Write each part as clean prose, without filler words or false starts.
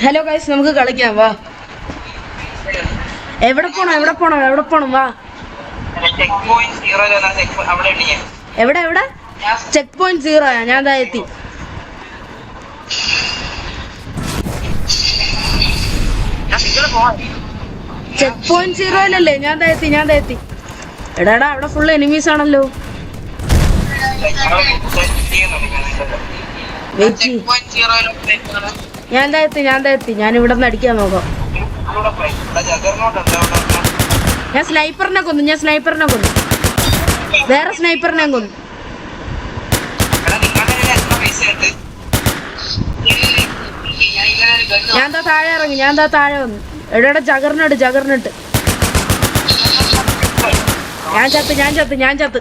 Hello guys, നമുക്ക് കളിക്കാം. വാ. എവിടെ പോണം വാ. എവിടെ ചെക്ക് പോയിന്റ് 0 ഞാൻ ദാ എത്തി. ചെക്ക് പോയിന്റ് 0 ഞാൻ ദാ എത്തി. എടാ അവിടെ ഫുൾ എനിമീസ് ആണല്ലോ. ഞാൻ ദാ എത്തി. ഞാൻ ഇവിടെ നിന്ന് അടിക്കാൻ നോക്കാം. ഞാൻ സ്നൈപ്പറിനെ കൊന്നു. വേറെ സ്നൈപ്പറിനെ കൊന്നു. ഞാൻ താഴെ ഇറങ്ങി. താഴെ വന്നു. എവിടെ ജഗർനട്ട്. ഞാൻ ചത്ത്.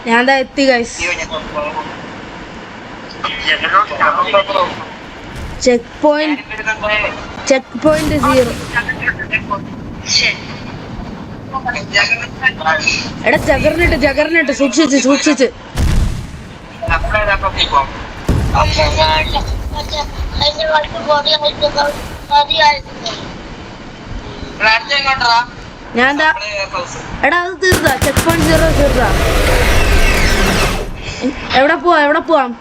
ഞാൻ ദാ എത്തി ഗൈസ്. Check point 0. എടാ ജഗർനട്ട് സൂക്ഷിച്ച്. ഞാൻ എടാ അത് തീർത്താ. Check point 0 തീർത്താ. എവിടെ പോവാം?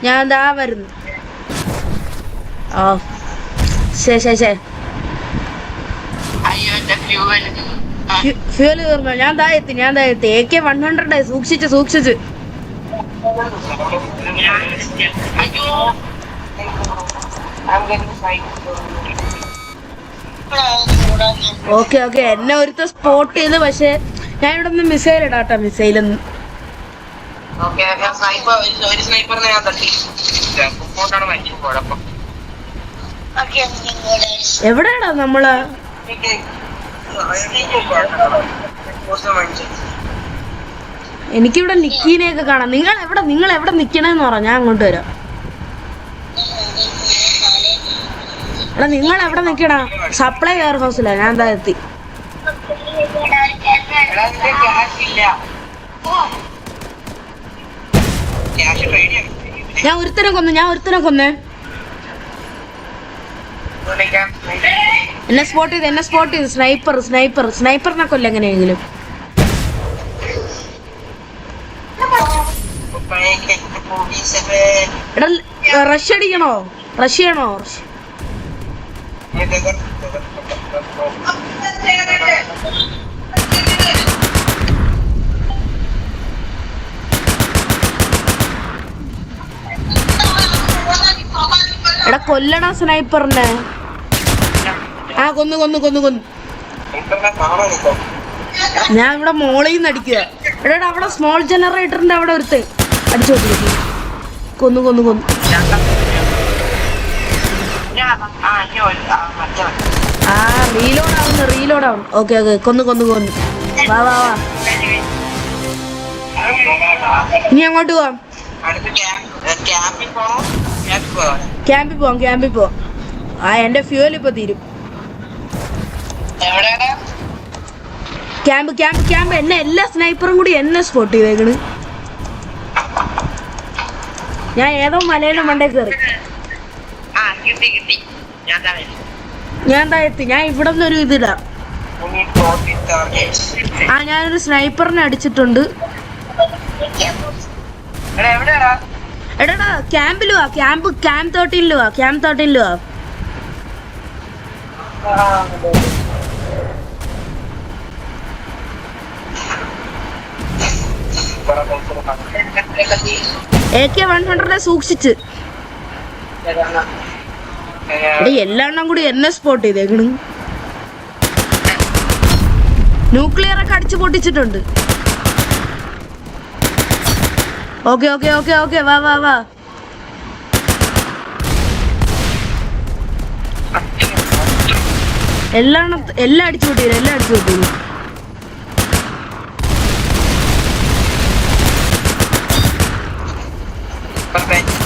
ഞാൻ ദാ വരുന്നു. ശേ ഫ്യൂല് തീർന്നു. ഞാൻ ദാ എത്തി. AK-100 സൂക്ഷിച്ച്. ഓക്കെ എന്നെ ഒരുത്ത സ്പോട്ട് ചെയ്ത്. പക്ഷെ ഞാൻ ഇവിടെ നിന്ന് മിസൈൽ ഇടാട്ടോ. മിസൈലൊന്നും എവിടെയാടാ നമ്മള്? എനിക്കിവിടെ നിക്കീനെയൊക്കെ കാണാം. നിങ്ങൾ എവിടെ നിക്കണേന്ന് പറ, ഞാൻ അങ്ങോട്ട് വരാം. എടാ നിങ്ങൾ എവിടെ നിക്കണ? സപ്ലൈ കെയർ ഹൗസിലാ. ഞാൻ എന്താ എത്തി. ഞാൻ ഒരുത്തനെ കൊന്നേ. എന്നെ സ്പോട്ട് ചെയ്ത്. സ്നൈപ്പറിനെ കൊല്ല എങ്ങനെയെങ്കിലും. എടാ റഷ് അടിക്കണോ? റഷ് ചെയ്യണോ? എടാ കൊല്ലണ സ്നൈപ്പറിനെ. കൊന്നു. ഞാൻ ഇവിടെ മോളിൽ നിന്ന് അടിക്കുക. എടാ അവിടെ സ്മോൾ ജനറേറ്ററിന്റെ അവിടെ ഒരുത്ത് അടിച്ചു കൊന്നു. റീലോഡ് ആവുന്നു. ഓക്കെ കൊന്നു. വാ ഇനി അങ്ങോട്ട് പോവാം. ക്യാമ്പിൽ പോവാം. എന്റെ ഫ്യൂൽ ഇപ്പൊ തീരും. ക്യാമ്പ് എന്നെ എല്ലാ സ്നൈപ്പറും കൂടി എന്നെ സ്പോട്ട് ചെയ്തേക്കണ്. ഞാൻ ഏതോ മലയുടെ മണ്ടേ കയറി. ഞാൻ എത്തി. ഞാൻ ഇവിടെ നിന്നൊരു ഇതിടാം. ഞാനൊരു സ്നൈപ്പറിനെ അടിച്ചിട്ടുണ്ട്. എടാ ക്യാമ്പ് 13 വാ. AK-100 സൂക്ഷിച്ച്. എല്ലാം കൂടി എന്നെ സ്പോട്ട് ചെയ്തേക്കണ്. ന്യൂക്ലിയർ ഒക്കെ അടിച്ചു പൊട്ടിച്ചിട്ടുണ്ട്. ഓക്കെ വാ. എല്ലാം അടിച്ചു പൊട്ടിയില്ല. Perfect.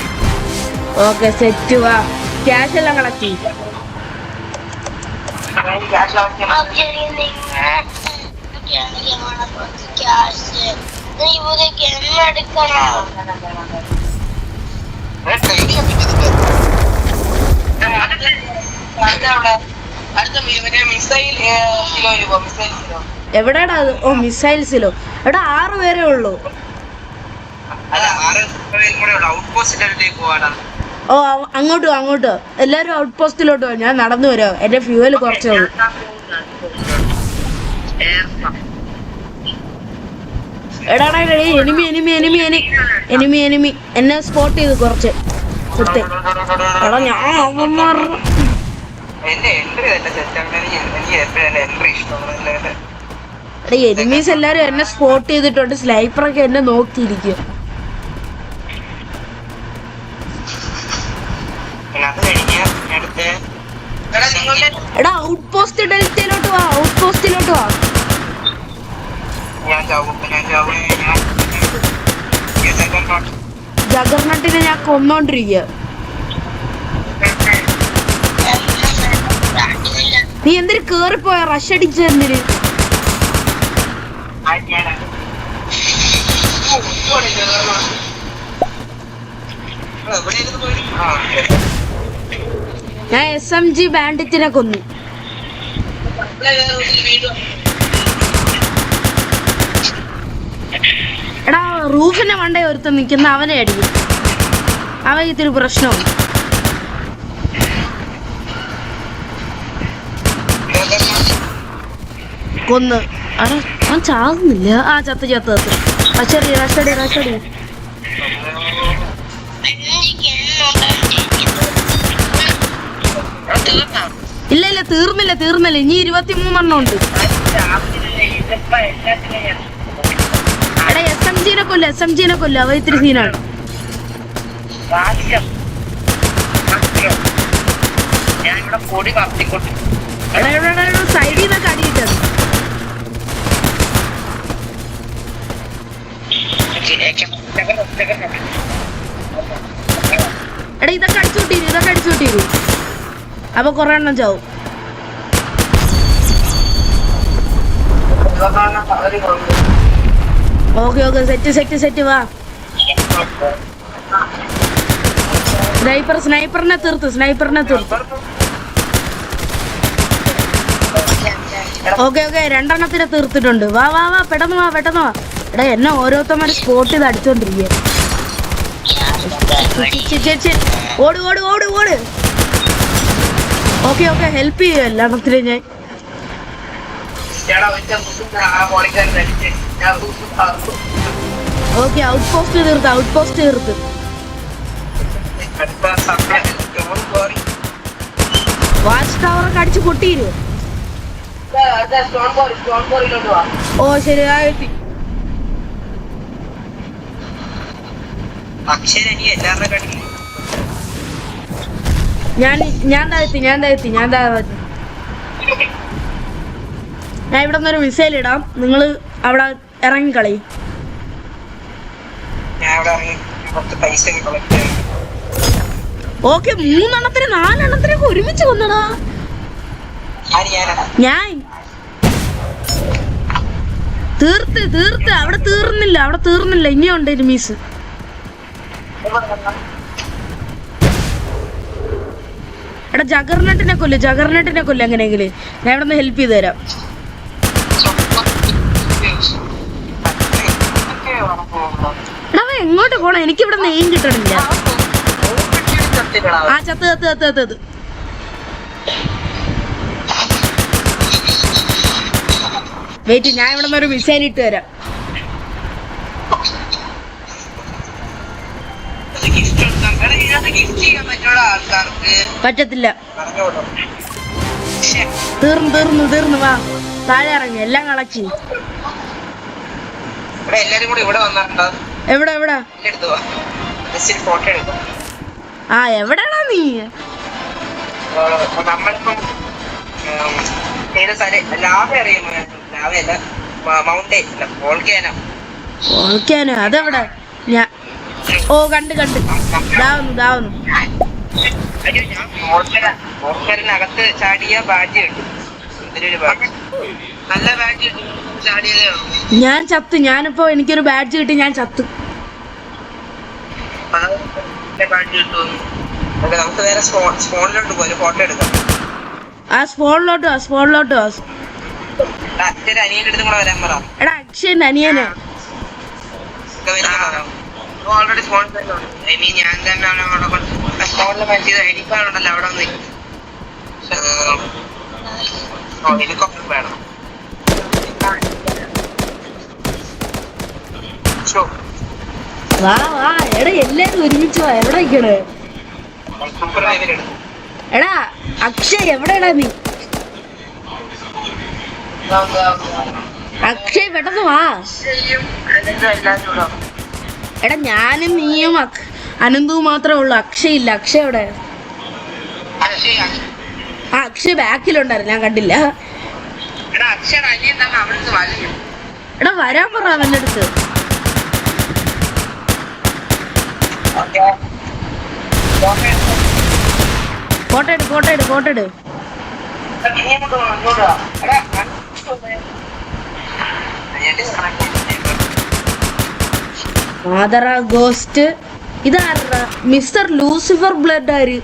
ഓക്കെ സെറ്റ് വാ. ക്യാഷ് എല്ലാം കളക്ട് ചെയ്യും. എവിടെയാടാ അത്? ഓ മിസൈൽസിലോ. എവിടെ 6 പേരേ ഉള്ളൂ. ഓ അങ്ങോട്ടോ എല്ലാരും ഔട്ട് പോസ്റ്റിലോട്ട് പോ. ഞാൻ നടന്നു വരാം. എന്റെ ഫ്യൂവൽ കുറച്ചേ ഉള്ളൂ. എടാടാ എനിമി എന്നെ സ്പോട്ട് ചെയ്ത് കുറച്ച് എടാ ഞാൻ എനിമീസ് എല്ലാരും എന്നെ സ്പോട്ട് ചെയ്തിട്ടുണ്ട്. സ്നൈപ്പറൊക്കെ എന്നെ നോക്കിയിരിക്കും. എടാ ഔട്ട് പോസ്റ്റ് ഡെൽറ്റയിലോട്ട് വാ. ജഗർനട്ടിനെ ഞാൻ കൊന്നോണ്ടിരിക്കുക. നീ എന്തിനു കേറിപ്പോയ? റഷ് അടിച്ച എന്തിന്? ഞാൻ SMG ബാൻഡിറ്റിനെ കൊന്നു. എടാ റൂഫിന്റെ മണ്ടേ ഒരുത്തൻ നിൽക്കുന്ന അവനെ അടിക്കും. അവൻ ഇത്തിരി പ്രശ്നമാണ്. കൊന്ന്. അടാ അവൻ ചാകുന്നില്ല. ആ ചത്ത് റഷടി ഇല്ല തീർന്നില്ല. ഇനി 23 എണ്ണം ഉണ്ട്. എടാ SMG-നെ കൊല്ല. അവ ഇത്തിരി സീനാണ്. സൈഡിൽ നിന്നൊക്കെ അടിയിട്ടത്. എടാ ഇതൊക്കെ അടിച്ചു വിട്ടിരു. അപ്പൊ കൊറേ എണ്ണം ചാവും. ഓക്കെ സെറ്റ് വാ. സ്നൈപ്പറിനെ തീർത്ത്. ഓക്കെ 2 എണ്ണത്തിനെ തീർത്തിട്ടുണ്ട്. വാ പെട്ടെന്ന് വാ. എടാ എന്നെ ഓരോരുത്തന്മാര് സ്പോട്ട് ചെയ്ത് അടിച്ചോണ്ടിരിക്കുക. ഓട്. ഓക്കെ ഹെൽപ്പ് ചെയ്യും എല്ലാത്തിനും ഞാൻ. ഓക്കെ ഔട്ട് പോസ്റ്റ് തീർത്ത്. വാച്ച് ടവറൊക്കെ അടിച്ച് പൊട്ടിയിരു. ഓ ശരി ആയി. ഞാൻ താഴ്ത്തി. ഞാൻ ഇവിടെ നിന്നൊരു മിസൈൽ ഇടാം. നിങ്ങൾ അവിടെ ഇറങ്ങിക്കളി. ഓക്കെ 3 എണ്ണത്തിന് 4 എണ്ണത്തിനൊക്കെ ഒരുമിച്ച് കൊന്നടാ. ഞാൻ തീർത്ത്. അവിടെ തീർന്നില്ല. ഇനിയുണ്ട് എനിമീസ്. എടാ ജഗർനട്ടിനെ കൊല്ല് എങ്ങനെയെങ്കിലും. ഞാൻ ഇവിടെ നിന്ന് ഹെൽപ്പ് ചെയ്ത് തരാം. എടാ എങ്ങോട്ട് പോണം? എനിക്കിവിടെ നെയ്യും കിട്ടണില്ല. ആ ചത്ത്. വെയിറ്റ്, ഞാൻ ഇവിടെ നിന്ന് ഒരു മിസൈൽ ഇട്ട് തരാം. പറ്റത്തില്ല. തീർന്നു. വാ താഴെ ഇറങ്ങി എല്ലാം കളക്ട്. എവിടെ ആ എവിടെയാണോ നീ? അതെവിടെ? ഓ കണ്ട് ഇതാവുന്നു. മോർച്ചറിനകത്ത് ചാടിയ ബാഡ്ജ് കിട്ടും. ഇതിലൊരു ബാഡ്ജ്, നല്ല ബാഡ്ജ് കിട്ടും. ചാടിയതേ ഉള്ളൂ. ഞാൻ ചത്ത്. ഞാനിപ്പോ എനിക്കൊരു ബാഡ്ജ് കിട്ടി, ഞാൻ ചത്ത്. ബാഡ്ജ് കിട്ടും. നമുക്ക് നേരെ സ്പോണിലോട്ട് പോയി ഫോട്ടോ എടുക്കാം. ആ സ്പോണിലോട്ട് അച്ഛൻ്റെ അനിയൻ്റെ അടുത്തും കൂടെ വരാൻ പറ. എടാ അക്ഷയന്റെ അനിയനെ ഓൾറെഡി സ്പോണിൽ തന്നെ ഉണ്ട്. ഇനി ഞാൻ തന്നെയാണ് അവിടെ സ്പോണിൽ മറ്റേ ഹെലിപ്പാഡുണ്ടല്ലോ അവിടെ വന്ന് ഹെലികോപ്റ്റർ വേണം. വാ എടാ എല്ലാരും ഒരുമിച്ച് വാ. എവിടെ നിക്കണ്? സൂപ്പർ ഹൈവേ എടുത്തു. എടാ അക്ഷയ് എവിടെയാടാ നീ? അക്ഷയ് പെട്ടെന്ന് വാ. എടാ ഞാനും നീയും അനന്തവും മാത്രമേ ഉള്ളൂ. അക്ഷയ് ഇല്ല. അക്ഷയ് എവിടെ? ആ അക്ഷയ് ബാക്കിലുണ്ടായിരുന്നു, ഞാൻ കണ്ടില്ല. എടാ വരാൻ പറ അവൻ്റെ അടുത്ത്. ഫോട്ടോ എടു. മാതറ ഗോസ്റ്റ്. ഇതാരാ? Mister Lucifer blood. ആര്?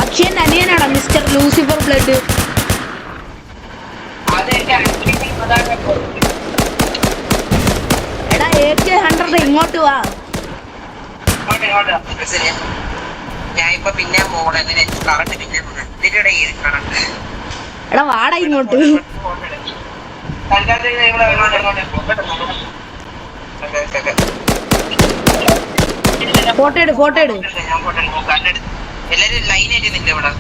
അക്ഷയന്റെ അനിയനാണോ മിസ്റ്റർ ലൂസിഫർ ബ്ലഡ്? എടാ AK-100 ഇങ്ങോട്ട് വാ. ഞാൻ ഇപ്പൊ പിന്നെ എടാ വാടാ ഇങ്ങോട്ട്. ഫോട്ടോ എടു. എല്ലാരും ലൈൻ ആയിട്ട് നിൽക്കുക ഇവിടെ.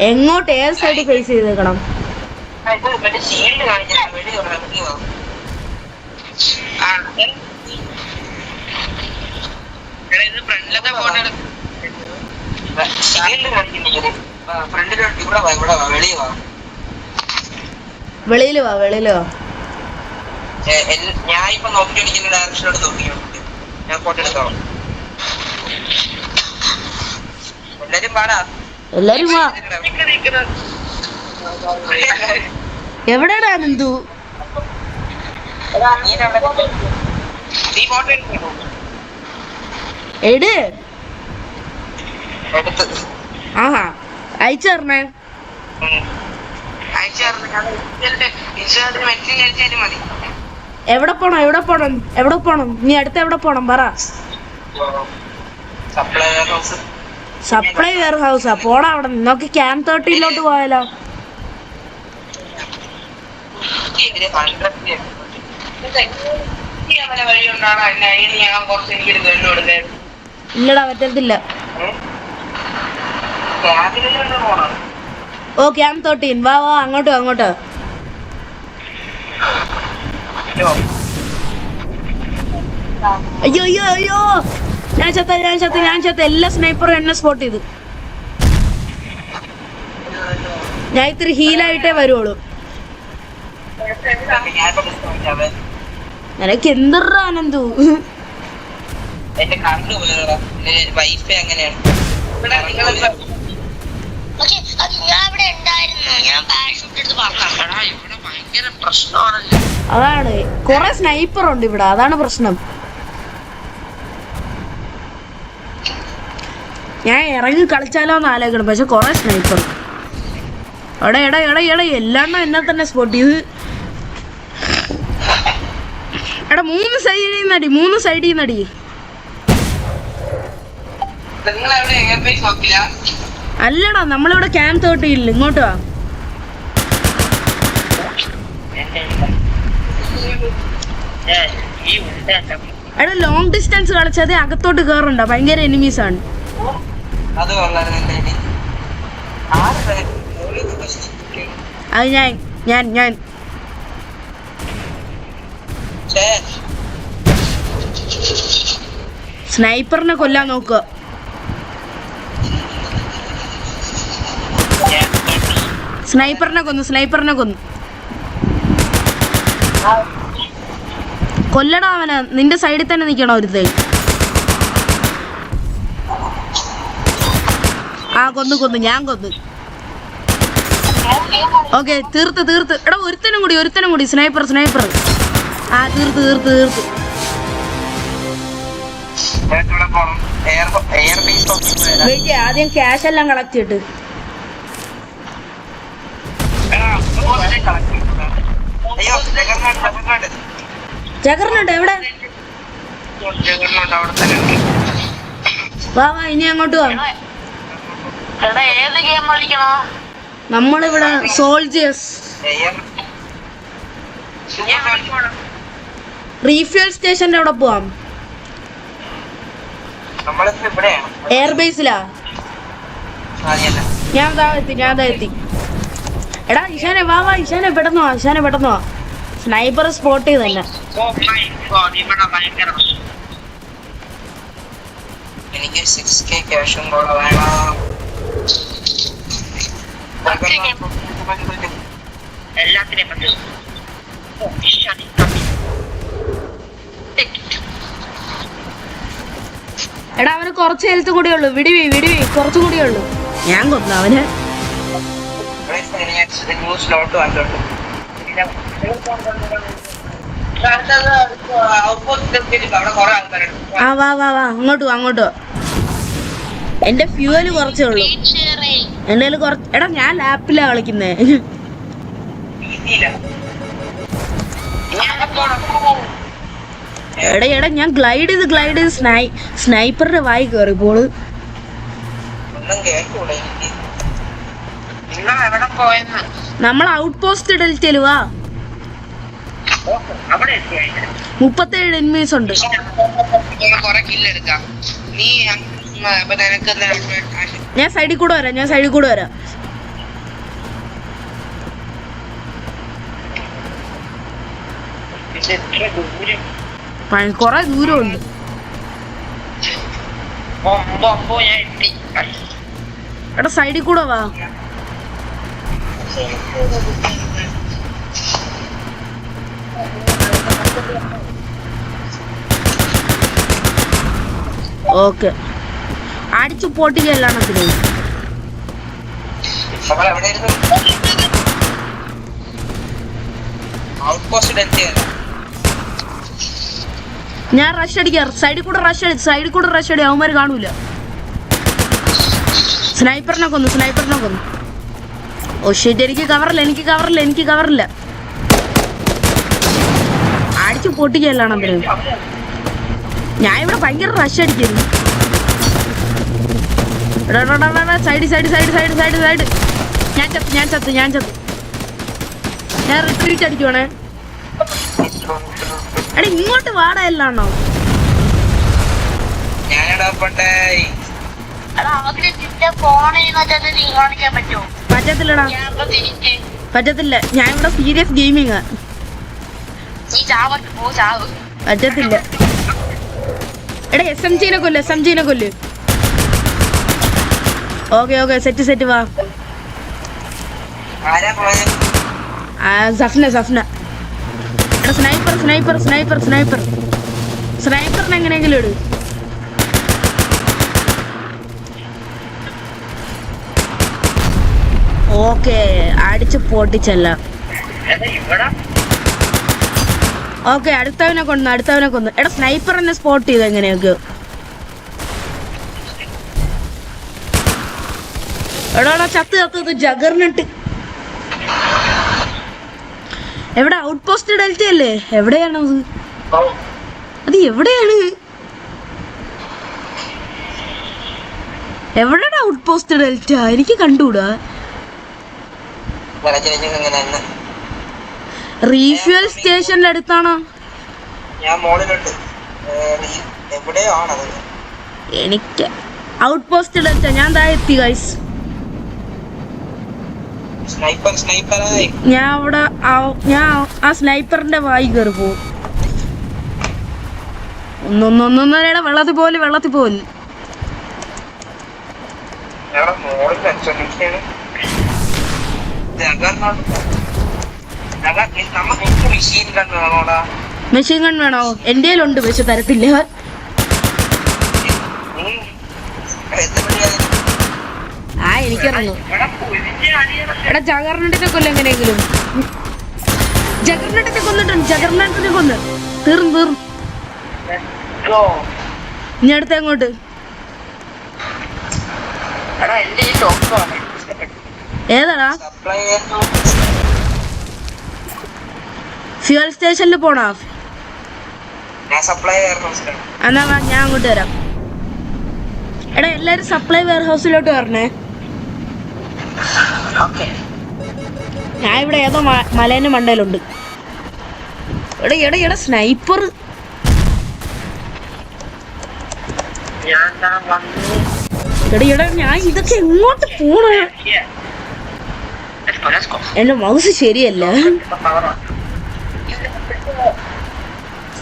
എങ്ങോട്ട്? ഏത് സൈഡ് ഫേസ് ചെയ്തേക്കണം? ഷീൽഡ് കാണിച്ചാൽ ഫ്രണ്ടിലത്തെ ഫോട്ടോ ഷീൽഡ് കാണിക്കുന്നില്ല. ഫ്രണ്ടിലോട്ട് ഇവിടെ വാ വെളിയിൽ വാ. ഞാൻ ഇപ്പൊ നോക്കിക്കൊണ്ടിരിക്കുന്ന ഡയറക്ഷനോട് നോക്കിക്കോട്ടെ. ഞാൻ ഫോട്ടോ എടുത്തോളാം. എല്ലാരും വാ. എവിടെയാടാ നന്ദു? എട്. ആഹാ അയച്ചു തരണേ. എവിടെ പോണം? നീ അടുത്ത് എവിടെ പോണം പറ. സപ്ലൈ വെയർ ഹൗസാ? പോടാ അവിടെ. നോക്കി ക്യാമ്പ് 30 പോയാലോ? ഇല്ലടാ പറ്റത്തില്ല. ഓ ക്യാമ്പ് 13. വാ അങ്ങോട്ടോ. അയ്യോ ഞാൻ ചത്ത. എല്ലാ സ്നൈപ്പറും എന്നെ സ്പോട്ട് ചെയ്തു. ഞാൻ ഇത്തിരി ഹീലായിട്ടേ വരുവുള്ളൂ. നിനക്ക് എന്തിറാ ആനന്ദു? വൈഫൈ അങ്ങനെയാണ്. അതാണ് കൊറേ സ്നൈപ്പർ ഉണ്ട് ഇവിടെ, അതാണ് പ്രശ്നം. ഞാൻ ഇറങ്ങി കളിച്ചാലോ എന്ന് ആലോചിക്കണം, പക്ഷെ കൊറേ സ്നൈപ്പർ. എടാ എല്ലാം എന്നെ തന്നെ സ്പോട്ട് ചെയ്ത്. എടാ മൂന്ന് സൈഡിൽ നടി. അല്ലടാ നമ്മളിവിടെ ക്യാമ്പ് 30 ഇല്ല, ഇങ്ങോട്ട് വാ. എടാ ലോങ് ഡിസ്റ്റൻസ് കളിച്ചത് അകത്തോട്ട് കേറണ്ട, ഭയങ്കര എനിമീസ് ആണ്. അത് ഞാൻ സ്നൈപ്പറിനെ കൊല്ലാൻ നോക്കുക. സ്നൈപ്പറിനെ കൊന്നു. കൊല്ലടാ അവനെ, നിന്റെ സൈഡിൽ തന്നെ നിൽക്കണോ ഒരുത്തേ? ആ കൊന്നു, ഞാൻ കൊന്നു. ഓക്കെ തീർത്ത്. എടാ ഒരുത്തനും കൂടി സ്നൈപ്പർ. ആ തീർത്ത്. വെയിറ്റ്, ആദ്യം ക്യാഷ് എല്ലാം കളക്ട് ചെയ്തിട്ട്. ജഗറിനുണ്ട് എവിടെ? വാ ഇനി അങ്ങോട്ട് വാ. നമ്മളിവിടെ സോൾജേഴ്സ്. റീഫ്യൂൽ സ്റ്റേഷന്റെ അവിടെ പോവാം. എയർബേസിലാ. ഞാൻ എത്തി. എടാ ഇഷാനെ വാ ഇഷാനെ പെട്ടെന്ന് വാ. സ്നൈപ്പർ സ്പോട്ട് ചെയ്ത് തന്നെ. എനിക്ക് 6K ക്യാഷും കൂടെ വേണം. എല്ലാത്തിനെയും പറ്റും. എടാ അവന് കുറച്ച് ഹെൽത്ത് കൂടിയേ ഉള്ളൂ. വിടിവി കുറച്ചും കൂടിയേ ഉള്ളൂ. ഞാൻ കൊന്നു അവന്. ആ വാ അങ്ങോട്ട് വാ. എന്റെ ഫ്യൂവല് കുറച്ചേ ഉള്ളൂ. എന്റെ കുറച്ച്. എടാ ഞാൻ ലാപ്പിലാ കളിക്കുന്നേ. എടാ ഞാൻ ഗ്ലൈഡ് ചെയ്ത് സ്നൈപ്പറിന്റെ വായി കയറിപ്പോൾ. നമ്മൾ ഔട്ട് പോസ്റ്റ് ഡെൽറ്റയില് വാ. 37 എനിമീസ് ഉണ്ട്. ഞാൻ സൈഡിൽ കൂടെ വരാം. കൊറേ ദൂരമുണ്ട്. എടാ സൈഡിൽ കൂടെ വാ. ഓക്കെ അടിച്ചു പൊട്ടിക്കല്ലാണത്തിന്. ഞാൻ റഷ് അടിക്കാം. സൈഡിൽ കൂടെ റഷ് അടി. അവന്മാര് കാണൂല. സ്നൈപ്പറിനെ കൊന്നു. ഓ ഷിറ്റ്, എനിക്ക് കവറില്ല. അടിച്ചു പൊട്ടിക്കല്ലാണത്തിന്. ഞാൻ ഇവിടെ ഭയങ്കര റഷ് അടിക്കുന്നു. സൈഡ്. ഞാൻ ചത്ത്. ഞാൻ റിട്രീറ്റ് അടിക്കുവാണേ. എടാ ഇങ്ങോട്ട് വാടാ എല്ലാണോ. പറ്റത്തില്ല. ഞാൻ ഇവിടെ സീരിയസ് ഗെയിമിങ്. പറ്റത്തില്ല. എടാ SMG-നെ കൊല്ല്. ഓക്കെ സെറ്റ് വാ. സഫ്ന. എടാ സ്നൈപ്പർ. സ്നൈപ്പറിനെ എങ്ങനെയെങ്കിലും ഇട്. ഓക്കെ അടിച്ച് പൊട്ടിച്ചല്ല. ഓക്കെ അടുത്തവനെ കൊന്നു. എടാ സ്നൈപ്പർ എന്നെ സ്പോട്ട് ചെയ്ത് എങ്ങനെയൊക്കെ. എടാ ചത്ത് ജഗറിനിട്ട്. എവിടെ? ഔട്ട് പോസ്റ്റ് ഡെൽറ്റ അല്ലേ? എവിടെയാണ് അത് എവിടെയാണ്? എവിടെയാണ് ഔട്ട് പോസ്റ്റ് ഡെൽറ്റ? എനിക്ക് കണ്ടുകൂടാ. റീഫ്യൂൽ സ്റ്റേഷന്റെ അടുത്താണോ? എനിക്ക് ഔട്ട് പോസ്റ്റ് ഡെൽറ്റ. ഞാൻ താഴെ എത്തി ഗൈസ്. ഞാൻ അവിടെ ആ സ്നൈപ്പറിന്റെ വായി കയറി പോകും. ഒന്നൊന്നര വെള്ളത്തിൽ പോലെ. മെഷീൻ ഗൺ വേണോ? എൻ്റെ കയ്യിലുണ്ട്, പക്ഷെ തരത്തില്ല. ആ എനിക്കറിഞ്ഞു. എടാ ജഗർനട്ടിനെ കൊല്ലം എങ്ങനെയെങ്കിലും. ജഗർനട്ടിനെ കൊന്നിട്ടുണ്ട്. ജഗർനട്ടിനെ കൊന്ന് തീർന്നു. ഇനി അടുത്ത അങ്ങോട്ട്. ഏതാടാ? ഫ്യൂൽ സ്റ്റേഷനിൽ പോണോ? എന്നാ വാ, ഞാൻ അങ്ങോട്ട് വരാം. എടാ എല്ലാരും സപ്ലൈ വെയർ ഹൗസിലോട്ട് വരണേ. ഞാൻ ഇവിടെ ഏതോ മലേന്റെ മണ്ടയിലുണ്ട്. എടാ എടാ എടാ സ്നൈപ്പർ. എടാ എടാ ഞാൻ ഇതൊക്കെ എങ്ങോട്ട് പോണ? എന്റെ മൗസ് ശരിയല്ല.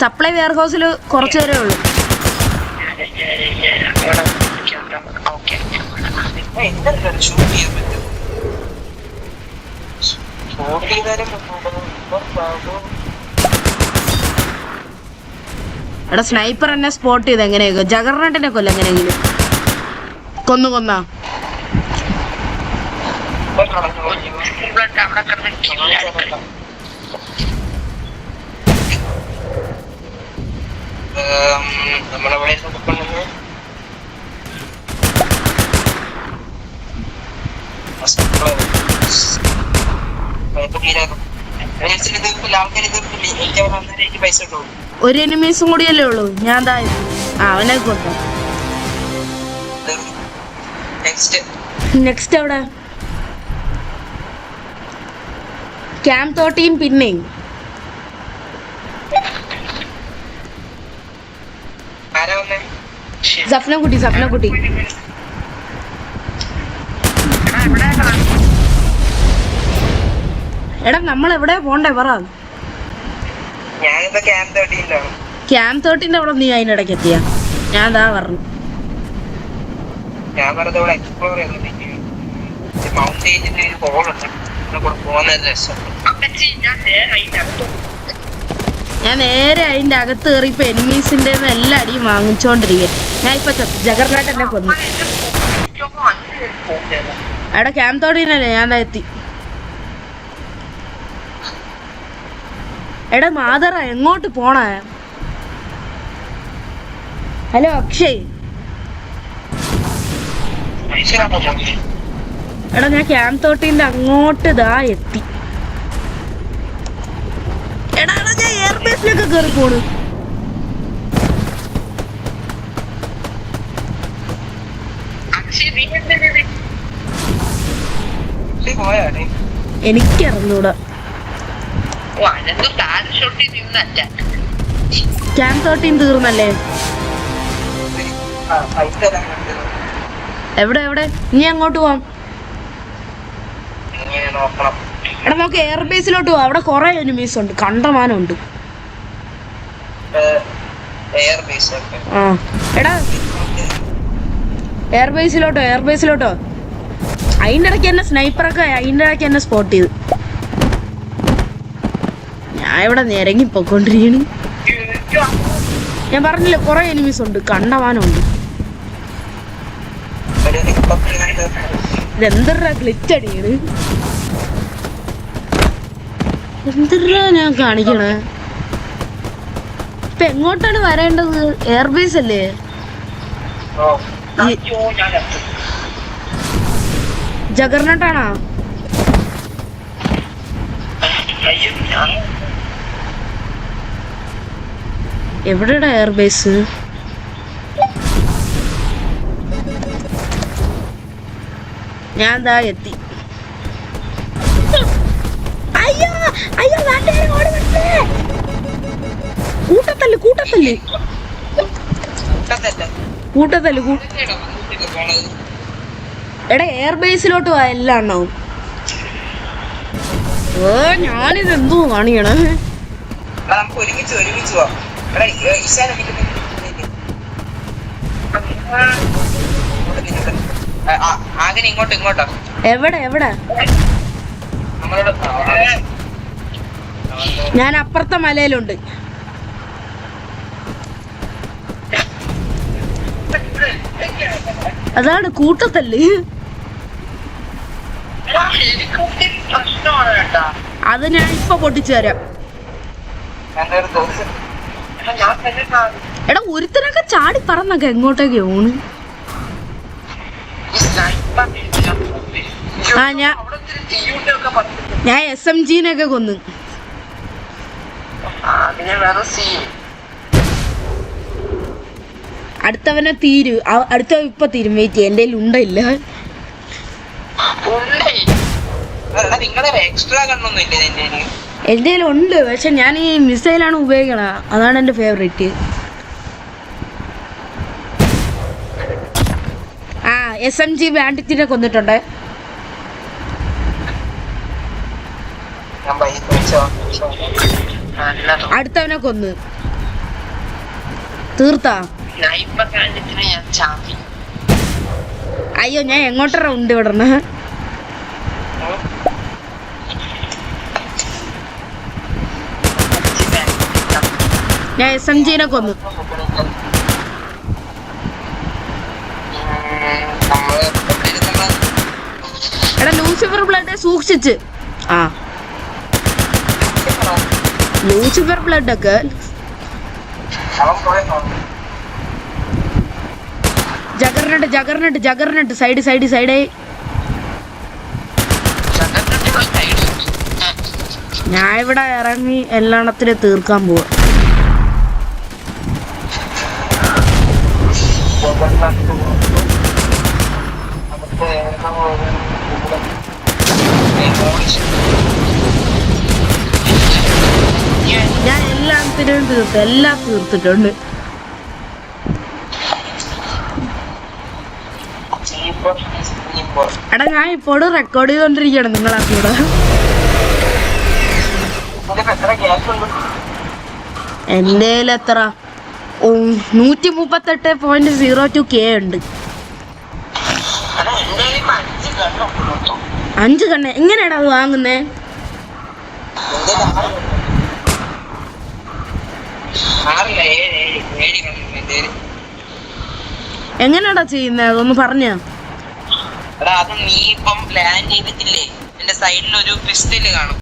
സപ്ലൈ വെയർ ഹൗസിൽ കുറച്ചു പേരേ ഉള്ളൂ. എടാ സ്നൈപ്പർ എന്നെ സ്പോട്ട് ചെയ്ത് എങ്ങനെയൊക്കെ. ജഗർനട്ടിനെ കൊല്ല എങ്ങനെയെങ്കിലും. കൊന്നാ നമ്മളെവിടെ ഒരു എനിമീസും കൂടിയല്ലേ ഉള്ളൂ. ഞാൻ അവനെ കൊണ്ട. നെക്സ്റ്റ് എവിടെ? ക്യാമ്പ് 13 പിന്നെയും. സഫ്നക്കുട്ടി. എടാ നമ്മൾ എവിടെ പോണ്ടേ പറ. ക്യാമ്പ് 13 അവിടെ നീ അതിനിടയ്ക്ക് എത്തിയ? ഞാൻ പറഞ്ഞു. ഞാൻ നേരെ അതിന്റെ അകത്ത് കയറി ഇപ്പൊ എനിമീസിന്റെ എല്ലാ അടിയും വാങ്ങിച്ചോണ്ടിരിക്കുക. ഞാൻ ഇപ്പൊ ജഗർനാട്ട് എന്നെ കൊന്നു. അവിടെ ക്യാമ്പ് 13 ഞാൻ എത്തി. എടാ മാതറ എങ്ങോട്ട് പോണേ? ഹലോ അക്ഷയ്. എടാ ഞാൻ ക്യാമ്പ് 13 അങ്ങോട്ട് എത്തി. എടാ ഞാൻ എയർബേസിലൊക്കെ കയറി പോണു. എനിക്കറിഞ്ഞൂടാ. ക്യാമ്പ് 13 തീർന്നല്ലേ? എവിടെ ഇനി അങ്ങോട്ട് പോവാം. എടാ നമുക്ക് എയർബേസിലോട്ട് പോവാം. അവിടെ കുറെ എനിമീസ് ഉണ്ട്, കണ്ടമാനുണ്ട്. ആ എടാ എയർബേസിലോട്ടോ. അതിൻ്റെ ഇടയ്ക്ക് എന്നെ സ്നൈപ്പറൊക്കെ അതിൻ്റെ ഇടയ്ക്ക് എന്നെ സ്പോട്ട് ചെയ്തു. ഞാൻ ഇവിടെ നിരങ്ങി പോയിക്കൊണ്ടിരിക്കണ്. ഞാൻ പറഞ്ഞില്ലേ കുറെ എനിമീസ് ഉണ്ട്, കണ്ടമാനുണ്ട്. ഇതെന്തരാ ക്ലിച്ച് അടിക്കണ്? എന്തരാ ഞാൻ കാണിക്കണേ? ഇപ്പൊ എങ്ങോട്ടാണ് വരേണ്ടത്? എയർബേസ് അല്ലേ? ജഗർനട്ടാണോ? എവിടെയാ എയർബേസ്? ഞാൻ എത്തി. കൂട്ടത്തല്ല്. എടാ എയർബേസിലോട്ട് പോവാ എല്ലാം ഉണ്ടാവും. ഞാനിത് എന്തോ കാണിക്കണേ? എവിടെ? ഞാൻ അപ്പുറത്തെ മലയിലുണ്ട്. അതാണ് കൂട്ടത്തല്ല്. അത് ഞാൻ ഇപ്പൊ പൊട്ടിച്ചു തരാം. എടാ ഒരുത്തനൊക്കെ ചാടി പറന്നൊക്കെ എങ്ങോട്ടേക്ക് ഓണ്. ആ ഞാൻ SMG-നെയൊക്കെ കൊന്നു. അടുത്തവനെ തീരും. അടുത്തവൻ ഇപ്പൊ തീരും. വെയിറ്റ് ചെയ്യ, എന്റെ ഉണ്ടയില്ല. എന്റെ ഉണ്ട്, പക്ഷെ ഞാൻ ഈ മിസൈലാണ് ഉപയോഗിക്കണ. അതാണ് എന്റെ ഫേവറേറ്റ്. ആ SMG ബാൻഡിറ്റിനെ കൊന്നിട്ടുണ്ട്. അടുത്തവനെ കൊന്ന് തീർത്താ. അയ്യോ ഞാൻ എങ്ങോട്ടറ ഉണ്ട് വിടണ. ഞാൻ SMG-നെ കൊന്നു. എടാ ലൂസിഫർ ബ്ലഡ് സൂക്ഷിച്ച്. ആ ലൂസിഫർ ബ്ലഡ് ഒക്കെ ജഗർനട്ട് സൈഡ്. ഞാൻ ഇവിടെ ഇറങ്ങി എല്ലാണത്തിനെ തീർക്കാൻ പോവാ. ഞാൻ എല്ലാത്തിനും തീർത്തിട്ടുണ്ട്. എടാ ഞാൻ ഇപ്പോഴും റെക്കോർഡ് ചെയ്തോണ്ടിരിക്കുകയാണ് നിങ്ങളാ കൂടെ. എന്റെ എത്ര 138.02K ഉണ്ട്. 5 കണ്ണ് എങ്ങനെയാടാ അത് വാങ്ങുന്നേ? എങ്ങനെയാടാ ചെയ്യുന്നേ അതൊന്ന് പറഞ്ഞ. അത് നീ ഇപ്പം പ്ലാൻ ചെയ്തിട്ടില്ലേ, എന്റെ സൈഡിൽ ഒരു പിസ്റ്റല് കാണും.